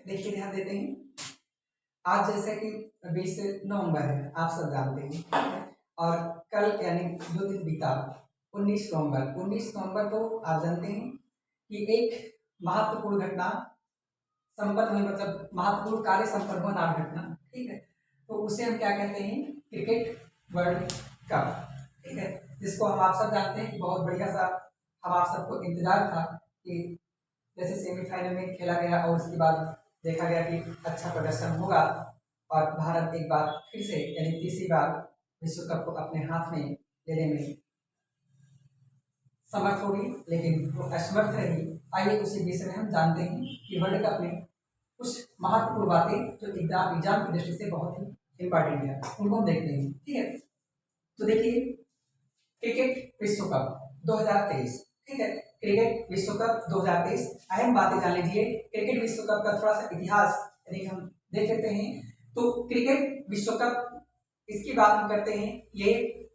देखिए ध्यान देते हैं, आज जैसे कि 20 नवंबर है, आप सब जानते हैं, ठीक है? और कल यानी जो दिन बीता 19 नवंबर को आप जानते हैं कि एक महत्वपूर्ण घटना संपन्न हुई, मतलब महत्वपूर्ण कार्य संपन्न हुआ, नाम घटना, ठीक है? तो उसे हम क्या कहते हैं? क्रिकेट वर्ल्ड कप, ठीक है? जिसको हम आप सब जानते हैं कि बहुत बढ़िया सा हम आप सबको इंतजार था कि जैसे सेमीफाइनल में खेला गया और उसके बाद देखा गया कि अच्छा प्रदर्शन होगा और भारत एक बार फिर से यानी तीसरी बार विश्व कप को अपने हाथ में लेने में समर्थ होगी, लेकिन वो असमर्थ रही। आइए उसी विषय में हम जानते हैं कि वर्ल्ड कप में कुछ महत्वपूर्ण बातें जो एग्जाम की दृष्टि से बहुत ही इंपॉर्टेंट है, उनको हम देखते हैं, ठीक है? तो देखिए, क्रिकेट विश्व कप 2023, ठीक है? क्रिकेट विश्व कप 2023, अहम बातें जान लीजिए। क्रिकेट विश्व कप का थोड़ा सा इतिहास यदि हम देख लेते हैं तो क्रिकेट विश्व कप, इसकी बात हम करते हैं, ये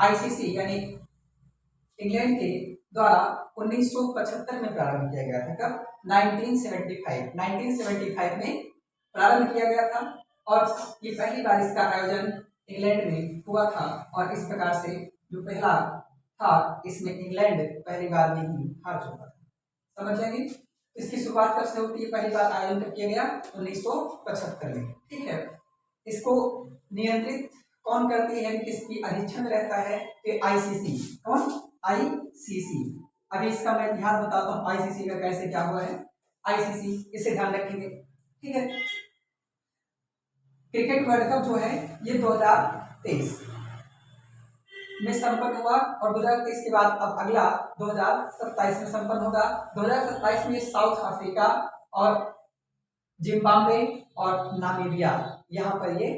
आईसीसी यानी इंग्लैंड के द्वारा 1975 में प्रारंभ किया गया था। कब? 1975 में प्रारंभ किया गया था और ये पहली बार इसका आयोजन इंग्लैंड में हुआ था और इस प्रकार से जो पहला था इसमें इंग्लैंड पहली बार में ही हार चुका था। समझ जाएंगे? इसकी शुरुआत कब से होती है? पहली बार आयोजन कब किया गया? 1975 में, ठीक है? इसको नियंत्रित कौन करती है, किसकी अधीक्षण रहता है? कि आईसीसी। कौन? आईसीसी। अभी इसका मैं इतिहास बताता हूँ, आईसीसी का कैसे क्या हुआ है। आईसीसी, इसे ध्यान रखेंगे, ठीक है? क्रिकेट वर्ल्ड कप जो है ये 2023 में संपन्न हुआ और 2023 के बाद अब अगला 2027 में संपन्न होगा। 2027 में साउथ अफ्रीका और जिम्बाब्वे और नामीबिया, यहाँ पर ये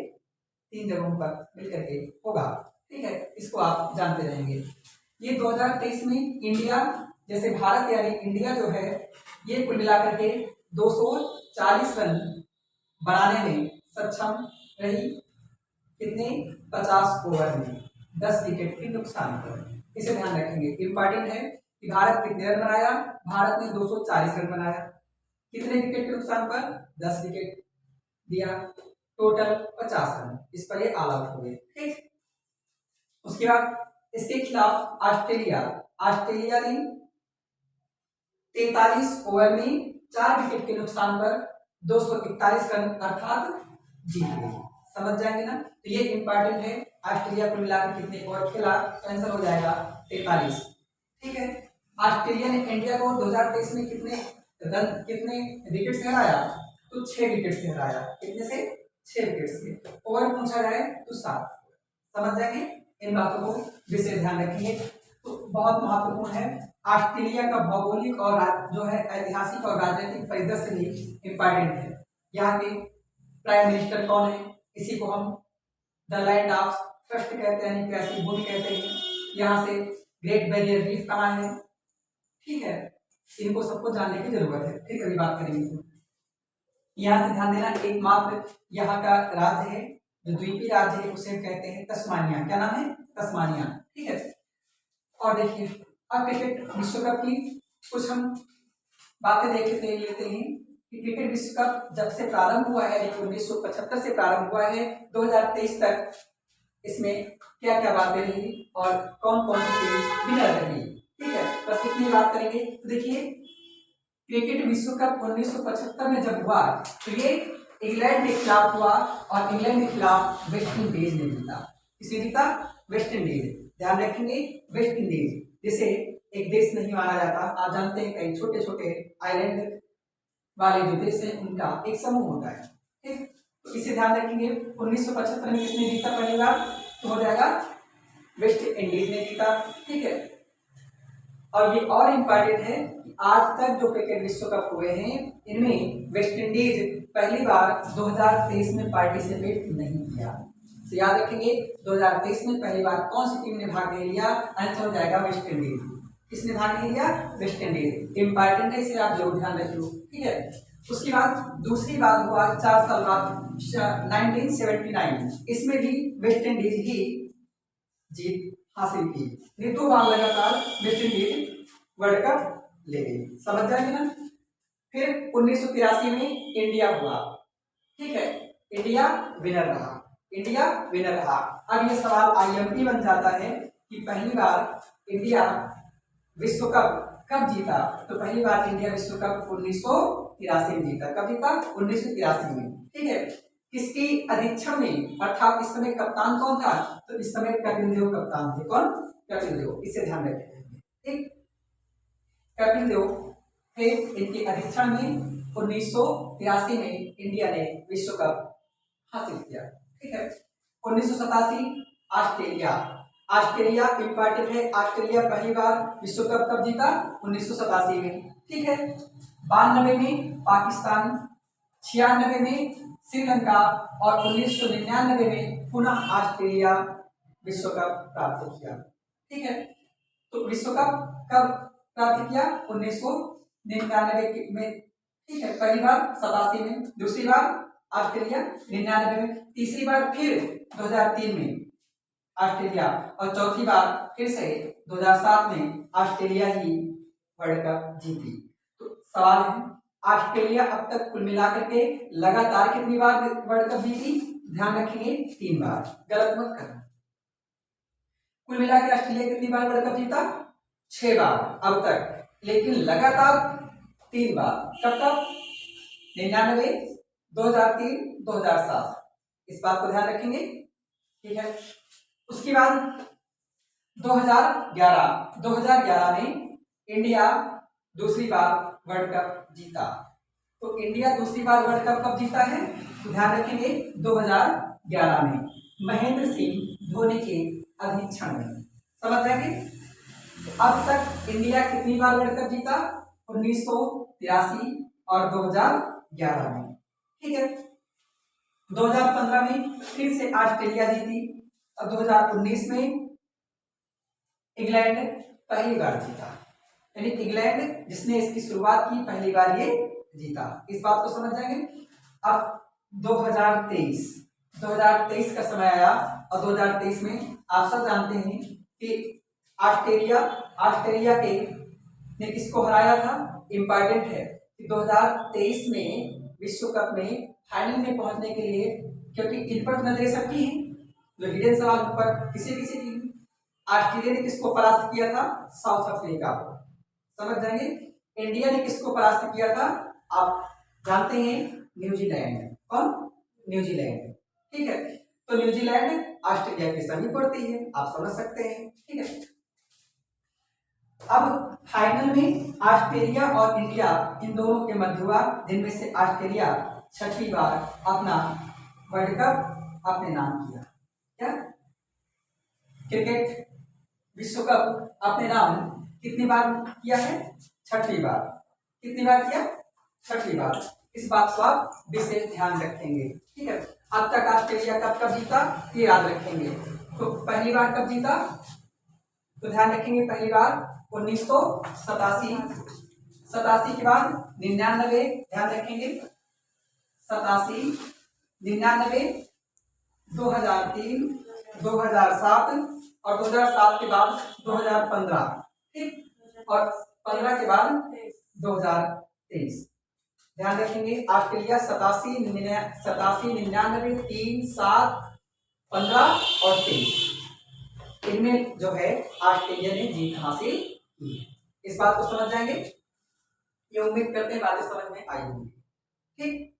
3 जगहों पर मिलकर के होगा, ठीक है? इसको आप जानते रहेंगे। ये 2023 में इंडिया, जैसे भारत यानी इंडिया जो है ये कुल मिलाकर के 240 रन बनाने में सक्षम रही। कितने? 50 ओवर में 10 विकेट के नुकसान पर। इसे ध्यान रखेंगे, इंपॉर्टेंट है कि भारत कितने रन बनाया? भारत ने 240 रन बनाया। कितने विकेट के नुकसान पर? 10 विकेट दिया, टोटल 50 रन। इस पर ये ऑल आउट हो गए, ठीक? उसके बाद इसके खिलाफ ऑस्ट्रेलिया ने 43 ओवर में 4 विकेट के नुकसान पर 241 रन अर्थात जीत गए। समझ जाएंगे ना? तो ये इंपॉर्टेंट है। ऑस्ट्रेलिया को मिलाकर कितने ओवर खेला? आंसर हो जाएगा 43, ठीक है? ऑस्ट्रेलिया ने इंडिया को 2023 में कितने विकेट से हराया? तो 6 विकेट से हराया। कितने से? 6 विकेट से। ओवर पूछा जाए तो 7। समझ जाएंगे? इन बातों को विशेष ध्यान रखेंगे। तो बहुत महत्वपूर्ण है। ऑस्ट्रेलिया का भौगोलिक और जो है ऐतिहासिक और राजनीतिक परिदृश्य भी इंपॉर्टेंट है। यहाँ के प्राइम मिनिस्टर कौन है? इसी को हम द लैंड ऑफ ट्रस्ट कहते हैं, ऐसी भूमि कहते हैं। यहाँ से ग्रेट बैरियर रीफ कहाँ है, ठीक है? इनको सबको जानने की जरूरत है, ठीक? अभी बात करेंगे। तो यहाँ से ध्यान देना, एकमात्र यहाँ का राज्य है जो द्वीपीय राज्य है, उसे कहते हैं तस्मानिया। क्या नाम है? तस्मानिया, ठीक है? और देखिए, अब क्रिकेट विश्व कप की कुछ हम बातें देख लेते हैं कि क्रिकेट विश्व कप जब से प्रारंभ हुआ है, 1975 से प्रारंभ हुआ है, 2023 तक इसमें क्या क्या बातें रही और कौन कौन सी टीम विनर रही, ठीक है? बस इतनी बात करेंगे। तो देखिए, क्रिकेट विश्व कप 1975 में जब हुआ तो ये इंग्लैंड के खिलाफ हुआ और इंग्लैंड के खिलाफ वेस्ट इंडीज ने जीता। किसने जीता? West Indies. ध्यान रखेंगे, वेस्ट इंडीज, जिसे एक देश नहीं माना जाता। आप जानते हैं कई छोटे छोटे आइलैंड वाले जो देश हैं उनका एक समूह होता है, ठीक? तो इसे ध्यान रखेंगे। 1975 में किसने जीता पहली बार? तो हो जाएगा वेस्ट इंडीज ने जीता, ठीक है? और ये और इम्पॉर्टेंट है कि आज तक जो क्रिकेट विश्व कप हुए हैं इनमें वेस्ट इंडीज पहली बार 2023 में पार्टिसिपेट नहीं किया। तो याद रखेंगे, 2023 में पहली बार कौन सी टीम ने भाग नहीं लिया? आंसर हो जाएगा वेस्ट इंडीज। किसने भाग नहीं लिया? West Indies. इंपॉर्टेंट है, इसे आप जरूर ध्यान रखिए, ठीक है? उसके बाद दूसरी बात हुआ 4 साल बाद 1979, इसमें भी वेस्ट इंडीज ही जीत हासिल की। ये 2 बार लगातार वेस्ट इंडीज वर्ल्ड कप ले गई। समझ जाएंगे ना? फिर 1983 में इंडिया हुआ, ठीक है, इंडिया विनर रहा, इंडिया विनर रहा। अब ये सवाल आईएमपी बन जाता है कि पहली बार इंडिया विश्व कप कब जीता, तो पहली बार इंडिया विश्व कप 1983 में जीता। कब जीता? 1983 में, ठीक है। किसकी अधीक्षण में, अर्थात इस समय कप्तान कौन था, तो इस समय कपिल देव कप्तान थे। कौन? कपिल देव, इसे ध्यान रखें, ठीक। कपिल देव थे, इनके अधीक्षण में 1983 में इंडिया ने विश्व कप हासिल किया, ठीक है। 1987 ऑस्ट्रेलिया, ऑस्ट्रेलिया इंपॉर्टेंट है, ऑस्ट्रेलिया पहली बार विश्व कप कब जीता? 1987 में, ठीक है। 92 में पाकिस्तान, 96 में श्रीलंका और 1999 में पुनः ऑस्ट्रेलिया विश्व कप प्राप्त किया, ठीक है। तो विश्व कप कब प्राप्त किया? 1999 में, ठीक है। पहली बार 87 में, दूसरी बार ऑस्ट्रेलिया 99 में, तीसरी बार फिर 2003 में ऑस्ट्रेलिया, और चौथी बार फिर से 2007 में ऑस्ट्रेलिया ही वर्ल्ड कप जीती। तो सवाल है, ऑस्ट्रेलिया अब तक कुल मिलाकर के लगातार कितनी बार वर्ल्ड कप जीती? ध्यान रखेंगे 3 बार, गलत मत करना। कुल मिलाकर ऑस्ट्रेलिया कितनी बार वर्ल्ड कप जीता? 6 बार अब तक, लेकिन लगातार 3 बार। कब कब? 99, 2003, 2007, इस बात को ध्यान रखेंगे, ठीक है। उसके बाद 2011 में इंडिया दूसरी बार वर्ल्ड कप जीता। तो इंडिया दूसरी बार वर्ल्ड कप कब जीता है? तो ध्यान रखेंगे 2011 में, महेंद्र सिंह धोनी के अधीक्षण में, समझ जाएंगे। अब तक इंडिया कितनी बार वर्ल्ड कप जीता? 1983 और 2011 में, ठीक है। 2015 में फिर से ऑस्ट्रेलिया जीती, और 2019 में इंग्लैंड पहली बार जीता, यानी इंग्लैंड जिसने इसकी शुरुआत की पहली बार ये जीता, इस बात को समझ जाएंगे। अब 2023 का समय आया, और 2023 में आप सब जानते हैं कि ऑस्ट्रेलिया के ने किसको हराया था? इंपॉर्टेंट है कि 2023 में विश्व कप में फाइनल में पहुंचने के लिए, क्योंकि इन पर नजरें सबकी हैं, जो हिडन सवाल पर किसी की ऑस्ट्रेलिया ने किसको परास्त किया था? साउथ अफ्रीका को, समझ जाएंगे। इंडिया ने किसको परास्त किया था? आप जानते हैं, न्यूजीलैंड। कौन? न्यूजीलैंड, ठीक है। तो न्यूजीलैंड ऑस्ट्रेलिया के समीप पड़ती है, आप समझ सकते हैं, ठीक है। अब फाइनल में ऑस्ट्रेलिया और इंडिया इन दोनों के मध्य हुआ, जिनमें से ऑस्ट्रेलिया 6वीं बार अपना वर्ल्ड कप अपने नाम किया। क्या? क्रिकेट विश्व कप अपने नाम कितनी बार किया है? 6वीं बार। कितनी बार किया? 6वीं बार। इस बात को आप विशेष ध्यान रखेंगे, ठीक है। अब तक ऑस्ट्रेलिया कब जीता ये याद रखेंगे। तो पहली बार कब जीता? तो ध्यान रखेंगे, पहली बार 1987, 87 के बाद 99, ध्यान रखेंगे 87, 99, 2003, 2007 और 2007 के बाद 2015, ठीक, और 15 के बाद 2023। ध्यान रखेंगे ऑस्ट्रेलिया 87, 99, 3, 7, 15 और 23, इनमें जो है ऑस्ट्रेलिया ने जीत हासिल की। इस बात को समझ जाएंगे, ये उम्मीद करते हैं बातें समझ में आई होंगी, ठीक।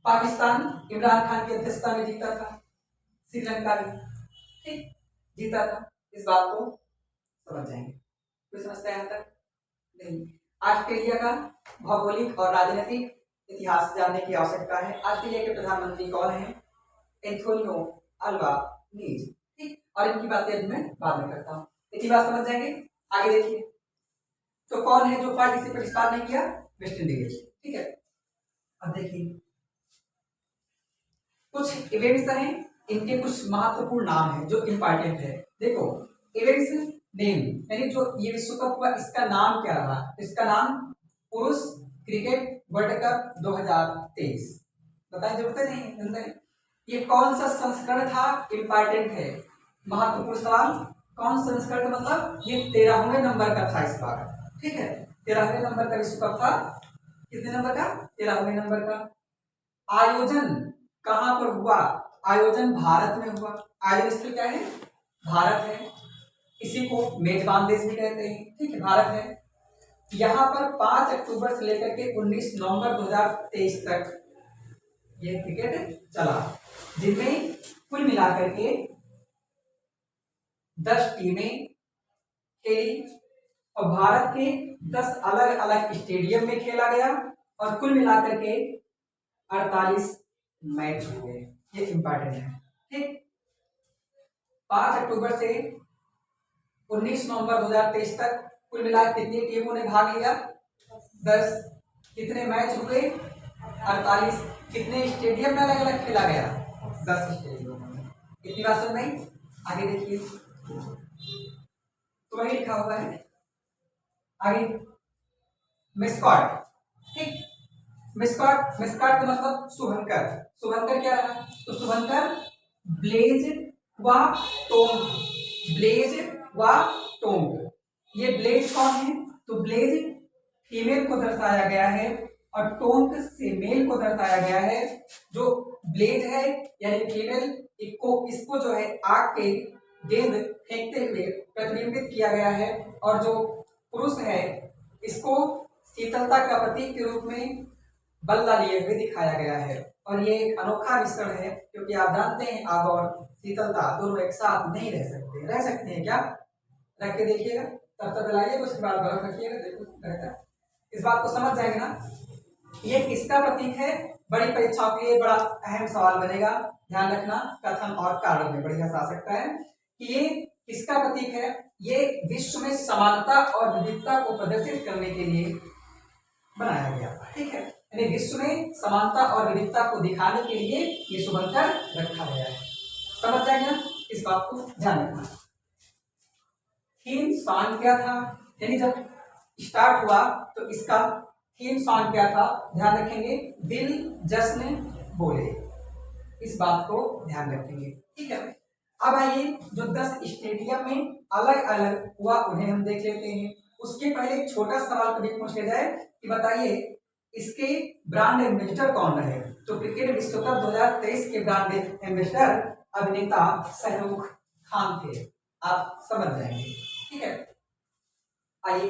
पाकिस्तान इमरान खान की अध्यक्षता में जीता था, श्रीलंका भी, ठीक, जीता था। इस बात को समझ जाएंगे। कोई समझता है यहाँ तक? नहीं। ऑस्ट्रेलिया का भौगोलिक और राजनीतिक इतिहास जानने की आवश्यकता है। ऑस्ट्रेलिया के प्रधानमंत्री कौन है? एंथोनियो अल्बानीज, ठीक, और इनकी बातें मैं बाद में करता हूँ। इतनी बात समझ जाएंगे। आगे देखिए, तो कौन है जो पार्टिसिपेट नहीं किया? वेस्ट इंडीज, ठीक है। अब देखिए कुछ इवेंट्स हैं, इनके कुछ महत्वपूर्ण नाम हैं जो इंपॉर्टेंट है। देखो इवेंट्स नेम, यानी जो ये विश्व कप हुआ इसका नाम क्या रहा? इसका नाम पुरुष क्रिकेट वर्ल्ड कप 2023। बताएं, जरूरत नहीं। ये कौन सा संस्करण था? इंपॉर्टेंट है, महत्वपूर्ण सवाल। कौन संस्करण, मतलब ये 13वें नंबर का था इस बार, ठीक है, 13वें नंबर का विश्व कप था कितने नंबर का? 13वें नंबर का। आयोजन कहां पर हुआ? आयोजन भारत में हुआ। आयोजन स्थल क्या है? भारत है। इसी को मेजबान देश भी कहते हैं, ठीक है, भारत है। यहाँ पर 5 अक्टूबर से लेकर के 19 नवंबर 2023 तक ये क्रिकेट चला, जिनमें कुल मिलाकर के 10 टीमें खेली और भारत के 10 अलग अलग स्टेडियम में खेला गया और कुल मिलाकर के 48 मैच हुए। ये इंपॉर्टेंट है, ठीक। 5 अक्टूबर से 19 नवंबर 2023 तक कुल मिलाकर कितनी टीमों ने भाग लिया? 10। कितने मैच हुए? 48। कितने स्टेडियम में अलग अलग खेला गया? 10 स्टेडियम में। इतनी बात समझ में? आगे देखिए, तो वही लिखा हुआ है आगे, मिस्कॉट, ठीक। मिस्कॉट, मिस्कॉट का मतलब शुभंकर। शुभंकर क्या रहा? तो शुभंकर ब्लेज व टोंग, ब्लेज व टोंग। ये ब्लेज कौन है? तो ब्लेज फीमेल को दर्शाया गया है और टोंग से मेल को दर्शाया गया है। जो ब्लेज है यानी फीमेल, इसको जो है आग के गेंद फेंकते हुए प्रतिबिंबित किया गया है और जो पुरुष है इसको शीतलता का प्रतीक के रूप में बल्ला लिए हुए दिखाया गया है। और ये एक अनोखा मिश्रण है, क्योंकि आप जानते हैं आग और शीतलता दोनों एक साथ नहीं रह सकते। रह सकते हैं क्या? रख के देखिएगा, तब तक लाइएगा, उसके बाद बर्फ रखिएगा, देखो रहता। इस बात को समझ जाएंगे ना। ये किसका प्रतीक है? बड़ी परीक्षाओं के लिए बड़ा अहम सवाल बनेगा, ध्यान रखना। कथन और कारण में बढ़िया आ सकता है कि ये किसका प्रतीक है। ये विश्व में समानता और विविधता को प्रदर्शित करने के लिए बनाया गया, ठीक है। यानी विश्व में समानता और विविधता को दिखाने के लिए ये शुभंकर रखा गया है। समझ जाएंगे ना, इस बात को ध्यान रखना। थीम सॉन्ग क्या था? यानी जब स्टार्ट हुआ तो इसका थीम सॉन्ग क्या था? ध्यान रखेंगे, दिल जश्न बोले। इस बात को ध्यान रखेंगे, ठीक है। अब आइए, जो 10 स्टेडियम में अलग अलग हुआ उन्हें हम देख लेते हैं। उसके पहले एक छोटा सवाल कभी पूछा जाए कि बताइए इसके ब्रांड एम्बेसडर कौन रहे? तो क्रिकेट विश्व कप 2023 के ब्रांड एम्बेसडर अभिनेता शाहरुख खान थे। आप समझ जाएंगे, ठीक है। आइए,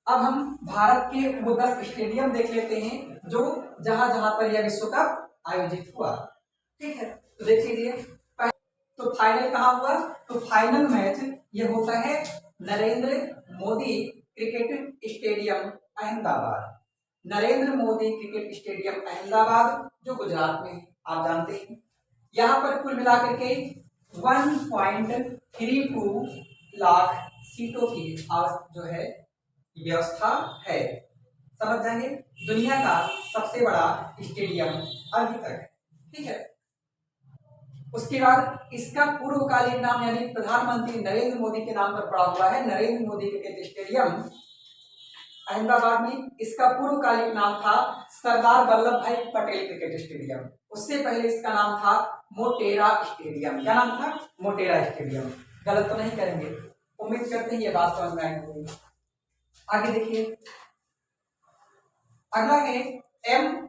अब हम भारत के वो 10 स्टेडियम देख लेते हैं जो जहां जहां पर यह विश्व कप आयोजित हुआ, ठीक है। तो देख लीजिए, तो फाइनल कहाँ हुआ? तो फाइनल मैच ये होता है Narendra Modi cricket stadium Ahmedabad. Narendra Modi cricket stadium Ahmedabad, जो गुजरात में, आप जानते हैं। यहाँ पर कुल मिलाकर के 1.32 लाख सीटों की जो है व्यवस्था है। समझ जाएंगे, दुनिया का सबसे बड़ा स्टेडियम अभी तक, ठीक है। उसके बाद इसका पूर्वकालीन नाम यानी प्रधानमंत्री नरेंद्र मोदी के नाम पर पड़ा हुआ है, नरेंद्र मोदी क्रिकेट स्टेडियम अहमदाबाद में। इसका पूर्वकालिक नाम था सरदार वल्लभ भाई पटेल क्रिकेट स्टेडियम। उससे पहले इसका नाम था मोटेरा स्टेडियम। क्या नाम था? मोटेरा स्टेडियम। गलत तो नहीं करेंगे, उम्मीद करते हैं ये बात समझ में आएगी। आगे देखिए, अगला है एम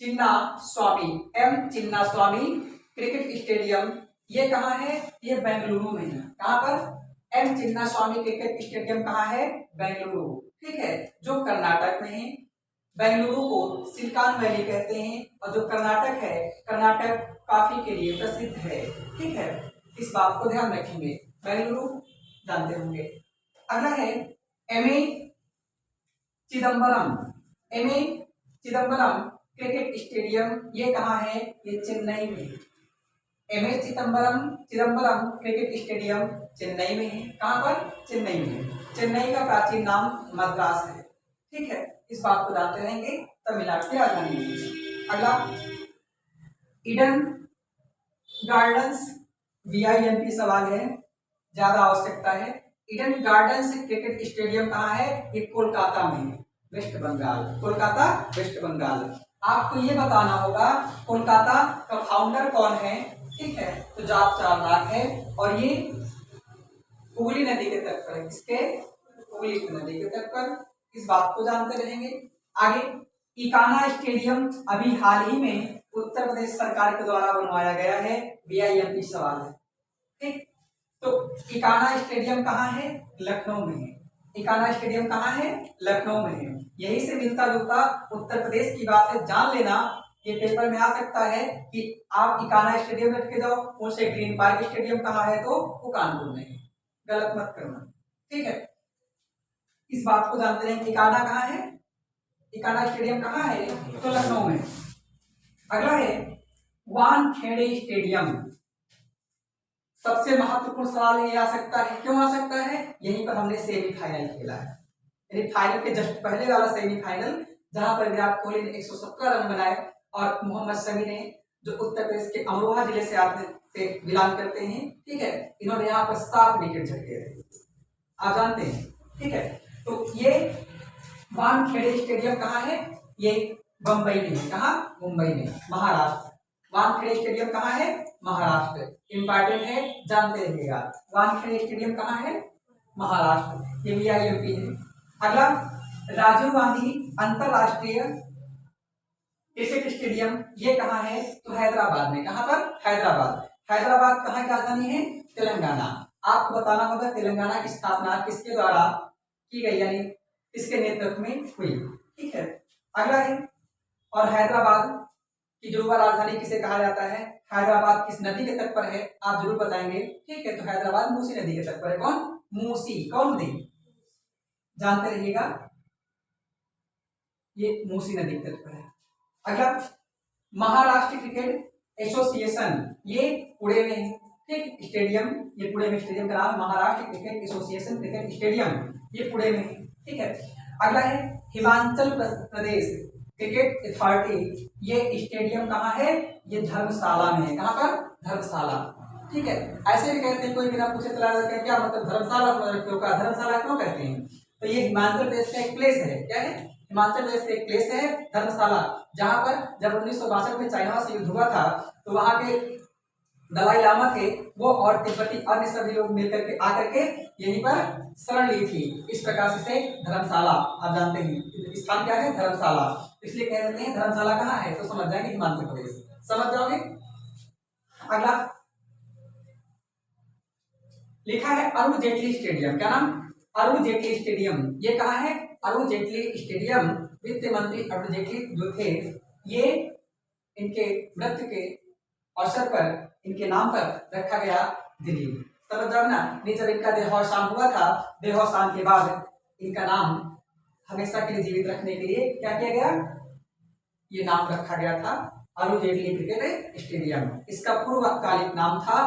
चिन्ना स्वामी। एम चिन्ना स्वामी क्रिकेट स्टेडियम, ये कहाँ है? ये बेंगलुरु में है। कहाँ पर? एम चिन्ना स्वामी क्रिकेट स्टेडियम कहाँ है? बेंगलुरु, ठीक है, जो कर्नाटक में है। बेंगलुरु को सिलिकॉन वैली कहते हैं और जो कर्नाटक है, कर्नाटक कॉफी के लिए प्रसिद्ध है, ठीक है। इस बात को ध्यान रखेंगे, बेंगलुरु जानते होंगे। अगला है MA Chidambaram. MA Chidambaram cricket stadium, ये कहाँ है? ये चेन्नई में। MA Chidambaram cricket stadium Chennai में है। कहाँ पर? चेन्नई में। चेन्नई का प्राचीन नाम मद्रास है, ठीक है। इस बात को जानते रहेंगे, तमिलनाडु की राजधानी। अगला ईडन गार्डन्स, VIMP सवाल है, ज्यादा आवश्यकता है। ईडन गार्डन्स क्रिकेट स्टेडियम कहाँ है? ये कोलकाता में, वेस्ट बंगाल। कोलकाता, वेस्ट बंगाल। आपको ये बताना होगा कोलकाता का फाउंडर कौन है, ठीक है। तो जाप चारनाक है और ये हुगली नदी के तट पर है। किसके? उलित नदी के तट पर, इस बात को जानते रहेंगे। आगे इकाना स्टेडियम अभी हाल ही में उत्तर प्रदेश सरकार के द्वारा बनवाया गया है, BIMP सवाल है, ठीक। तो इकाना स्टेडियम कहाँ है? लखनऊ में है। इकाना स्टेडियम कहाँ है? लखनऊ में है। यही से मिलता जुलता उत्तर प्रदेश की बात है, जान लेना। ये पेपर में आ सकता है कि आप इकाना स्टेडियम रख के जाओ, उनसे ग्रीन पार्क स्टेडियम कहाँ है तो वो कानपुर में है, गलत मत करना, ठीक है। इस बात को जानते हैं, इकाना कहाँ है, इकाना स्टेडियम कहाँ है तो लखनऊ में। अगला है वानखेड़े स्टेडियम। सबसे महत्वपूर्ण सवाल ये आ सकता है, क्यों आ सकता है? यहीं पर हमने सेमीफाइनल खेला है, यानी फाइनल के जस्ट पहले वाला सेमीफाइनल, जहां पर विराट कोहली ने 117 रन बनाए और मोहम्मद शमी ने, जो उत्तर प्रदेश के अमरोहा जिले से बिलोंग करते हैं, ठीक है, इन्होंने यहाँ पर 7 विकेट झटके थे, आप जानते हैं, ठीक है। तो ये वानखेड़े स्टेडियम कहाँ है? ये बम्बई में है। कहाँ? मुंबई में, महाराष्ट्र। वानखेड़े स्टेडियम कहाँ है? महाराष्ट्र। इंपॉर्टेंट है, जानते रहिएगा। वानखेड़े स्टेडियम कहाँ है? महाराष्ट्र। ये BIMP है। अगला राजीव गांधी अंतरराष्ट्रीय क्रिकेट स्टेडियम, ये कहाँ है तो हैदराबाद में। कहाँ पर? हैदराबाद। हैदराबाद कहाँ की राजधानी है? तेलंगाना। आपको बताना होगा तेलंगाना की स्थापना किसके द्वारा की गई, यानी किसके नेतृत्व में हुई, ठीक है। अगला है, और हैदराबाद की जुड़वा राजधानी किसे कहा जाता है? हैदराबाद किस नदी के तट पर है आप जरूर बताएंगे, ठीक है। तो हैदराबाद मूसी नदी के तट पर है। कौन? मूसी। कौन नदी? जानते रहिएगा, ये मूसी नदी के तट पर है। अगला महाराष्ट्र क्रिकेट एसोसिएशन, ये पुणे में है, ठीक। स्टेडियम, ये पुणे में स्टेडियम का नाम Maharashtra cricket association cricket stadium, ये पुणे में है, ठीक है। अगला है हिमाचल प्रदेश क्रिकेट अथॉरिटी, ये स्टेडियम कहाँ है? ये धर्मशाला में है। कहाँ पर? धर्मशाला, ठीक है। ऐसे भी कहते हैं, कोई बिना पूछे चला जाता है क्या मतलब धर्मशाला धर्मशाला क्यों कहते हैं? तो ये हिमाचल प्रदेश का एक प्लेस है। क्या है? हिमाचल प्रदेश का एक प्लेस है धर्मशाला, जहां पर जब 1962 में चाइना से युद्ध हुआ था तो वहां के दलाई लामा थे वो, और तिब्बती अन्य सभी लोग मिलकर के आकर के यहीं पर शरण ली थी। इस प्रकार से धर्मशाला, आप जानते हैं स्थान क्या है? धर्मशाला। इसलिए कह देते हैं धर्मशाला कहाँ है तो समझ जाएंगे हिमाचल प्रदेश, समझ जाओगे। अगला लिखा है अरुण जेटली स्टेडियम। क्या नाम? अरुण जेटली स्टेडियम। ये कहाँ है? अरुण जेटली स्टेडियम वित्त मंत्री अरुण जेटली जो थे, ये इनके मृत्यु के अवसर पर इनके नाम पर रखा गया दिल्ली। समझ जाओ ना। नहीं, जब इनका देहावसान हुआ था, देहावसान के बाद इनका नाम हमेशा के लिए जीवित रखने के लिए क्या किया गया? ये नाम रखा गया था अरुण जेटली क्रिकेट स्टेडियम। इसका पूर्वकालिक नाम था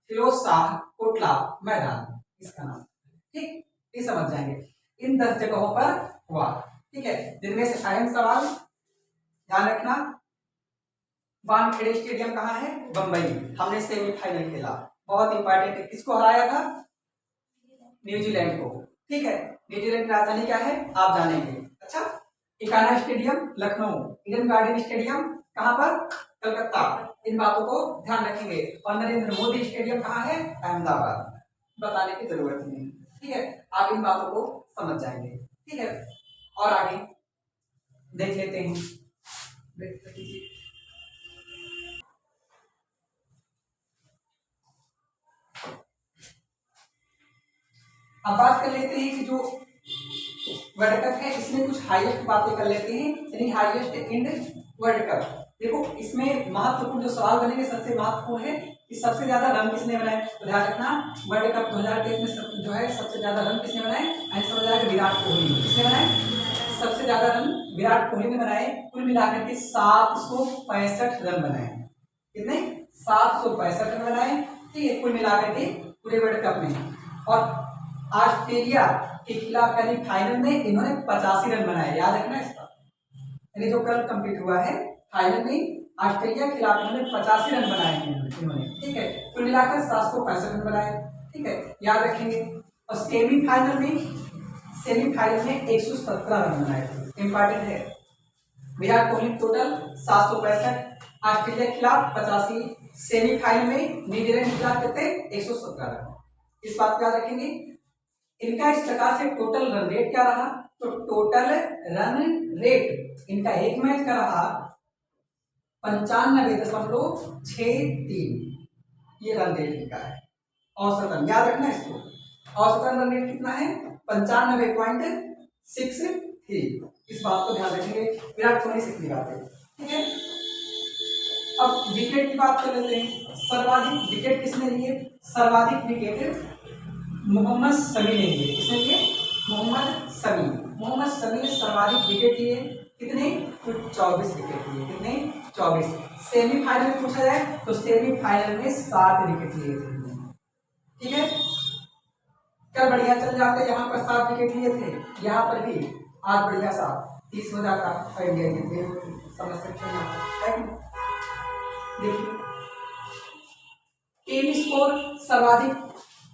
फिरोज शाह कोटला मैदान, इसका नाम, ठीक। ये समझ जाएंगे। इन 10 जगहों पर हुआ, ठीक है। जिनमें से अहम सवाल ध्यान रखना, वानखेड़े स्टेडियम कहाँ है? बंबई। हमने सेमीफाइनल खेला, बहुत इंपॉर्टेंट है। किसको हराया था? न्यूजीलैंड को, ठीक है। न्यूजीलैंड की राजधानी क्या है आप जानेंगे। अच्छा, Ekana stadium Lucknow, Eden garden stadium कहाँ पर? कलकत्ता। इन बातों को ध्यान रखेंगे। और नरेंद्र मोदी स्टेडियम कहाँ है? अहमदाबाद। बताने की जरूरत नहीं, ठीक है। आप इन बातों को समझ जाएंगे, ठीक है। और आगे देख लेते हैं। अब बात कर लेते हैं कि जो वर्ल्ड कप है इसमें कुछ हाईएस्ट बातें कर लेते हैं, यानी हाईएस्ट इन वर्ल्ड कप। देखो इसमें महत्वपूर्ण जो सवाल बनेंगे, सबसे महत्वपूर्ण है कि सबसे ज्यादा रन किसने बनाए। तो ध्यान रखना, वर्ल्ड कप 2023 में जो है सबसे ज्यादा रन किसने बनाए? समझ आएगा विराट कोहली। किसने बनाए? सबसे ज्यादा रन विराट कोहली ने बनाए। कुल मिलाकर के 765 रन बनाए। कितने? 765 रन बनाए, ठीक है, कुल मिलाकर के पूरे वर्ल्ड कप में। और ऑस्ट्रेलिया के खिलाफ यानी फाइनल में इन्होंने 85 रन बनाए, याद रखना इसका। यानी जो कल कंप्लीट हुआ है फाइनल में ऑस्ट्रेलिया के खिलाफ इन्होंने 85 रन बनाए हैं इन्होंने, ठीक है। कुल मिलाकर 765 रन बनाए, ठीक है, याद रखेंगे। और सेमीफाइनल में 117 रन बनाए थे, इंपॉर्टेंट है। विराट कोहली टोटल 765, ऑस्ट्रेलिया के खिलाफ 85, सेमीफाइनल में न्यूजीलैंड के खिलाफ कितने? 117 रन। इस बात को याद रखेंगे। इनका इस प्रकार से टोटल रन रेट क्या रहा, तो टोटल रन रेट इनका एक मैच का रहा 95.63, ये रन रेट इनका है। औसतन याद रखना इसको, औसतन रन रेट कितना है 95.63, इस बात को ध्यान रखेंगे विराट कोहली से की बात है। ठीक है, अब विकेट की बात कर लेते हैं। सर्वाधिक विकेट किसने लिए, सर्वाधिक विकेट मोहम्मद शमी ने लिए। किसने लिए, मोहम्मद शमी। मोहम्मद शमी ने सर्वाधिक विकेट लिए, कितने, तो 24 विकेट लिए। कितने, 24। सेमीफाइनल में पूछा जाए तो सेमीफाइनल में 7 विकेट लिए थे। ठीक है, कल बढ़िया चल जाते, यहाँ पर 7 विकेट लिए थे, यहाँ पर भी आज बढ़िया सा 30 हो जाता और इंडिया जीतते, समझ सकते हैं। देखिए टीम स्कोर, सर्वाधिक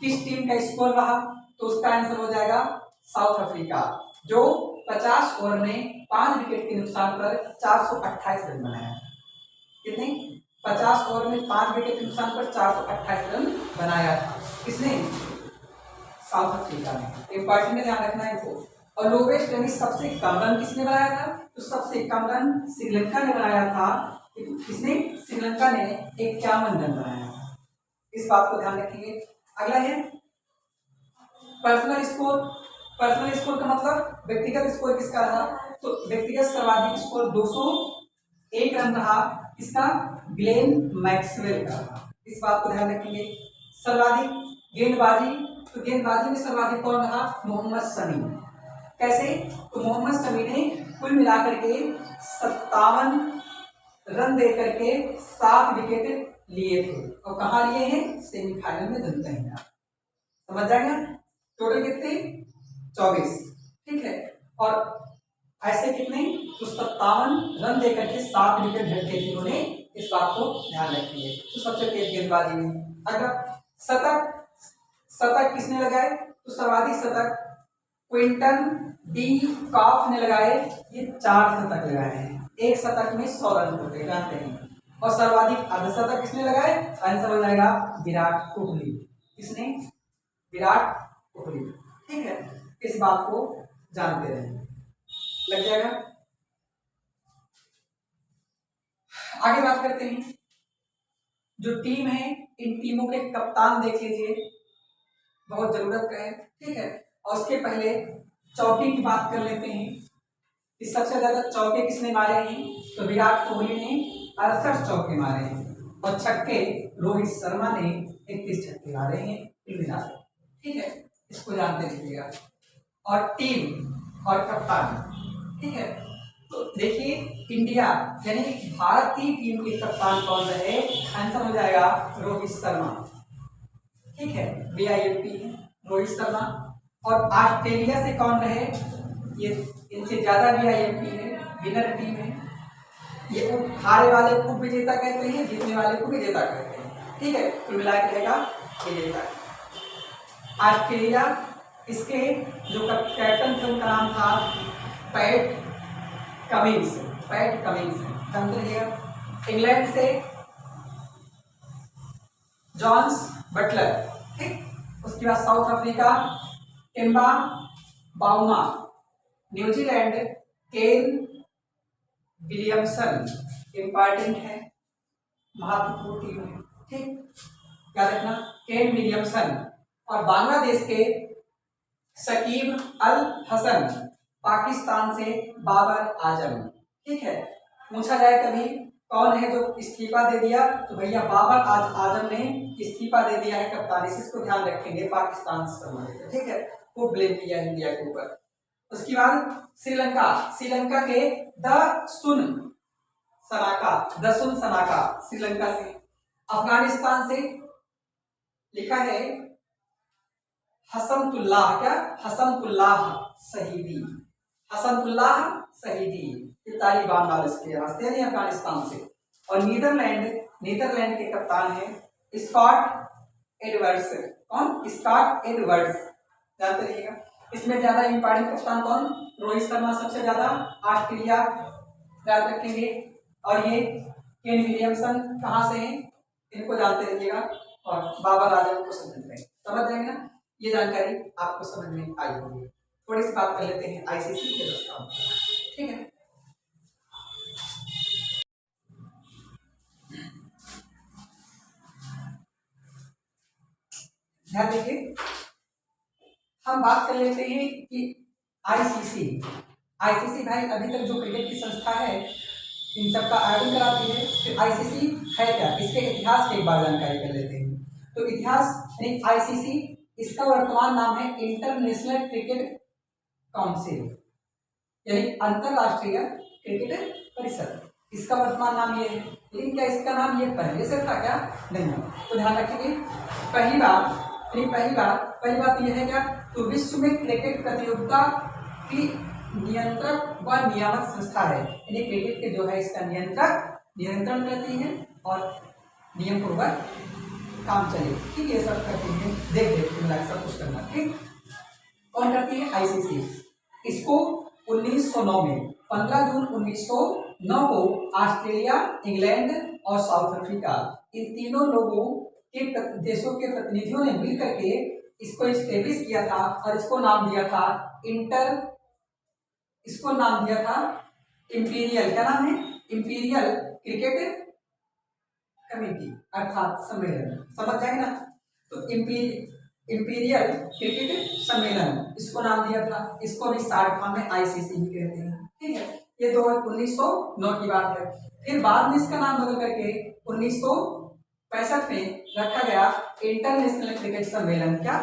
किस टीम का स्कोर रहा, तो उसका आंसर हो जाएगा साउथ अफ्रीका, जो 50 ओवर में 5 विकेट के नुकसान पर 428 रन बनाया। कितने, 50 ओवर में 5 विकेट के नुकसान पर 428 रन बनाया था। किसने, साउथ अफ्रीका ने। इंपॉर्टेंट में ध्यान रखना है इसको। और लोवेस्ट यानी सबसे कम रन किसने बनाया था, तो सबसे कम रन श्रीलंका ने बनाया था। किसने, श्रीलंका ने 51 रन बनाया था। इस बात को ध्यान रखिए। अगला है पर्सनल स्कोर। पर्सनल स्कोर का मतलब व्यक्तिगत स्कोर किसका रहा, तो व्यक्तिगत सर्वाधिक स्कोर 201 रन रहा, इसका ग्लेन मैक्सवेल का। इस बात को ध्यान रखेंगे। सर्वाधिक गेंदबाजी, तो गेंदबाजी में सर्वाधिक कौन रहा, मोहम्मद शमी। कैसे, तो मोहम्मद शमी ने कुल मिलाकर के 57 रन दे करके 7 विकेट लिए थे। और कहाँ लिए हैं, सेमीफाइनल में जनता है। समझ जाएगा, टोटल कितने, 24। ठीक है, और ऐसे कितने, तो 57 रन दे करके 7 विकेट झटके थे उन्होंने। इस बात को ध्यान रखेंगे। तो सबसे तेज गेंदबाजी में। अगर शतक, शतक किसने लगाए, तो सर्वाधिक शतक क्विंटन डी कॉफ ने लगाए, ये 4 शतक लगाए हैं। एक शतक में 100 रन होते हैं, जानते हैं। और सर्वाधिक अर्धशतक किसने लगाए, आंसर हो जाएगा विराट कोहली। किसने, विराट कोहली। ठीक है, इस बात को जानते रहें, लग जाएगा। आगे बात करते हैं, जो टीम है इन टीमों के कप्तान देख लीजिए, बहुत जरूरत का है। ठीक है, और उसके पहले चौके की बात कर लेते हैं कि सबसे ज्यादा चौके किसने मारे हैं, तो विराट कोहली ने 68 चौके मारे हैं। और छक्के रोहित शर्मा ने 31 छक्के मारे हैं मिला के। ठीक है, इसको जानते रहिएगा। और टीम और कप्तान, ठीक है, तो देखिए इंडिया यानी भारतीय टीम के कप्तान कौन रहे, आंसर हो जाएगा रोहित शर्मा। ठीक है, VIMP रोहित शर्मा। और ऑस्ट्रेलिया से कौन रहे, ये इनसे ज्यादा VIMP है, विनर टीम है। ये हारे वाले को विजेता कहते हैं, जीतने वाले को विजेता कहते हैं। ठीक है, कुल मिला के रहेगा विजेता। ऑस्ट्रेलिया, इसके जो कैप्टन थे उनका नाम था पैट कमिंस। पैट कमिंस जानते रहिएगा। इंग्लैंड से जॉन्स बटलर। ठीक, उसके बाद south Africa Timba Bouma. New Zealand Kane Williamson, important है, महत्वपूर्ण टीम है। ठीक, क्या रखना, केन विलियमसन। और बांग्लादेश के शकीब अल हसन। पाकिस्तान से बाबर आजम। ठीक है, पूछा जाए कभी कौन है जो इस्तीफा दे दिया, तो भैया बाबर आजम ने इस्तीफा दे दिया है कप्तानी से। इसको ध्यान रखेंगे, पाकिस्तान से संबंधित। ठीक है, वो ब्लेम किया इंडिया के ऊपर। उसके बाद श्रीलंका, श्रीलंका के दसुन सनाका श्रीलंका से। अफगानिस्तान से लिखा है हसनतुल्लाह, क्या, हसनतुल्लाह शहीदी। हसनतुल्लाह शहीदी, ये तालिबान वाले के रास्ते हैं अफगानिस्तान से। और नीदरलैंड के कप्तान है स्कॉट एडवर्ड्स। कौन, स्कॉट एडवर्ड्स, जानते रहिएगा। इसमें ज्यादा इंपॉर्टेंट कप्तान कौन, रोहित शर्मा सबसे ज्यादा, ऑस्ट्रेलिया याद रखेंगे। और ये केन विलियमसन कहाँ से हैं, इनको जानते रहिएगा। और बाबर आजम को समझ जाएंगे ना। ये जानकारी आपको समझ में आई होगी। थोड़ी सी बात कर लेते हैं आईसीसी के प्रस्ताव पर, ठीक है। ध्यान देखिए, हम बात कर लेते हैं कि आईसीसी भाई अभी तक जो क्रिकेट की संस्था है इन सबका आयोजन कराती है। फिर आईसीसी है क्या, इसके इतिहास की एक बार जानकारी कर लेते हैं। तो इतिहास यानी आईसीसी, इसका वर्तमान नाम है इंटरनेशनल क्रिकेट काउंसिल, यानी अंतरराष्ट्रीय क्रिकेट परिषद, इसका वर्तमान नाम ये है। लेकिन क्या इसका नाम ये पहले से था क्या? नहीं। तो ध्यान रखिए, पहली बात यह है क्या, तो विश्व में क्रिकेट प्रतियोगिता की नियंत्रक व नियामक संस्था है, यानी क्रिकेट के जो है इसका नियंत्रण करती है और नियम पूर्वक काम चले, ठीक है, सब करती है, देख मिला सब कुछ करना, ठीक। कौन करती है? आईसीसी। इसको 1909 में 15 जून 1909 को ऑस्ट्रेलिया, इंग्लैंड और साउथ अफ्रीका, इन तीनों लोगों के देशों के प्रतिनिधियों ने मिलकर के इसको एस्टेब्लिश किया था और इसको नाम दिया था इंपीरियल, क्या नाम है? इंपीरियल क्रिकेट कमेटी अर्थात सम्मेलन, समझ जाएंगे ना। तो इंपीरियल क्रिकेट सम्मेलन इसको नाम दिया था, इसको भी शॉर्ट फॉर्म में आईसीसी ही कहते हैं, ठीक है। ये 1909 की बात है। फिर बाद में इसका नाम बदल करके 1965 में रखा गया इंटरनेशनल क्रिकेट सम्मेलन। क्या,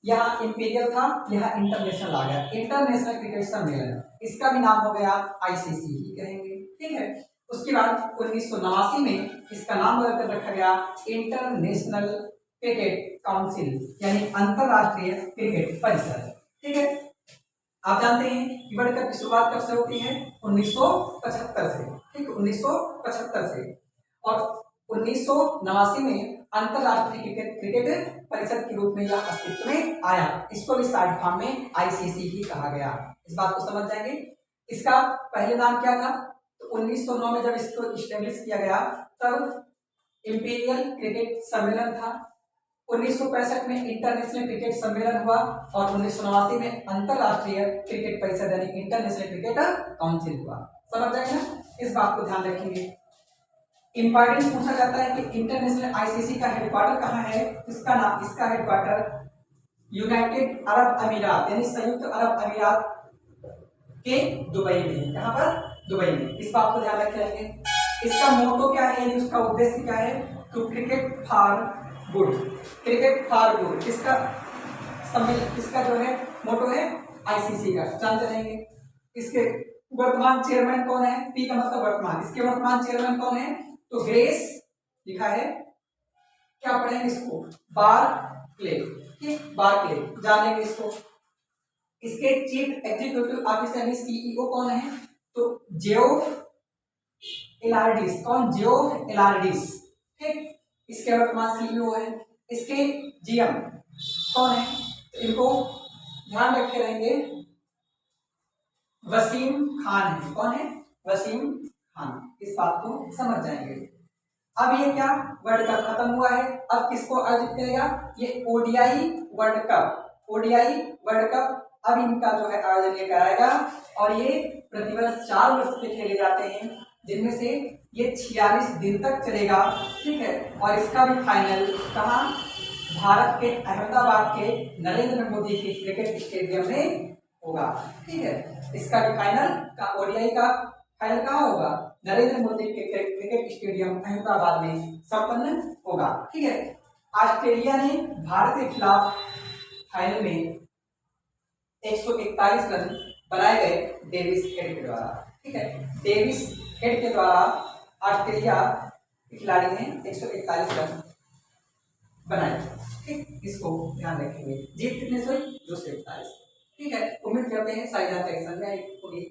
यहाँ इंपीरियल था, यहाँ इंटरनेशनल आ गया, इंटरनेशनल क्रिकेट सम्मेलन, इसका भी नाम हो गया आईसीसी ही कहेंगे, ठीक है। उसके बाद 1989 में इसका नाम बदलकर रखा गया इंटरनेशनल क्रिकेट काउंसिल, यानी अंतरराष्ट्रीय क्रिकेट परिषद, ठीक है। आप जानते हैं कि वर्ल्ड कप की शुरुआत कब से होती है? 1975 से, ठीक है, 1975 से। और 1989 में अंतरराष्ट्रीय क्रिकेट परिषद के रूप में यह अस्तित्व में आया, इसको भी शॉर्ट फॉर्म में आईसीसी ही कहा गया। इस बात को समझ जाएंगे। इसका पहले नाम क्या था? तो 1909 में जब इसको इस्टेब्लिश किया गया तब इंपीरियल क्रिकेट सम्मेलन था, 1965 में इंटरनेशनल क्रिकेट सम्मेलन हुआ और 1989 में अंतरराष्ट्रीय क्रिकेट परिषद यानी इंटरनेशनल क्रिकेट काउंसिल हुआ। समझ जाएंगे ना, इस बात को ध्यान रखेंगे। इंपॉर्टेंट पूछा जाता है कि इंटरनेशनल आईसीसी का हेडक्वार्टर कहाँ है? इसका हेडक्वार्टर यूनाइटेड अरब अमीरात यानी संयुक्त अरब अमीरात के दुबई में। कहाँ पर? दुबई में। इस बात को ध्यान रखेंगे। इसका मोटो क्या है, यानी उसका उद्देश्य क्या है? तो cricket for good, cricket for good इसका जो है मोटो है आईसीसी का, जानते रहेंगे। इसके वर्तमान चेयरमैन कौन है? पी का मतलब वर्तमान, इसके वर्तमान चेयरमैन कौन है? तो ग्रेस लिखा है, क्या पढ़ेंगे इसको? बारक्ले, ठीक, बारक्ले, जानेंगे इसको। इसके चीफ एग्जीक्यूटिव ऑफिसर यानी सीईओ कौन है? तो जेओफ एलार्डिस, कौन? जेओफ एलार्डिस, ठीक, इसके वर्तमान सीईओ है। इसके जीएम कौन है? तो इनको ध्यान रखे रहेंगे, वसीम खान है। कौन है? वसीम खान, इस बात को समझ जाएंगे। अब ये क्या, वर्ल्ड कप खत्म हुआ है, अब किसको आयोजित करेगा? ये ODI world cup, ODI world cup अब इनका जो है आयोजन ये कराएगा और ये प्रतिवर्ष 4 वर्ष के खेले जाते हैं, जिनमें से ये 46 दिन तक चलेगा, ठीक है। और इसका भी फाइनल कहाँ? भारत के अहमदाबाद के नरेंद्र मोदी के क्रिकेट स्टेडियम में होगा, ठीक है। इसका भी फाइनल का ओडीआई का फाइनल कहाँ होगा? नरेंद्र मोदी के क्रिकेट स्टेडियम अहमदाबाद में संपन्न होगा, ठीक है। ऑस्ट्रेलिया ने भारत के खिलाफ फाइनल में 141 रन बनाए गए डेविस हेड के द्वारा, ठीक है। डेविस हेड के द्वारा ऑस्ट्रेलिया के खिलाड़ी ने 141 रन बनाए, ठीक, इसको ध्यान रखेंगे। जीत कितने से? 241, ठीक है। उम्मीद करते हैं सारी जानकारी समझ में आई होगी।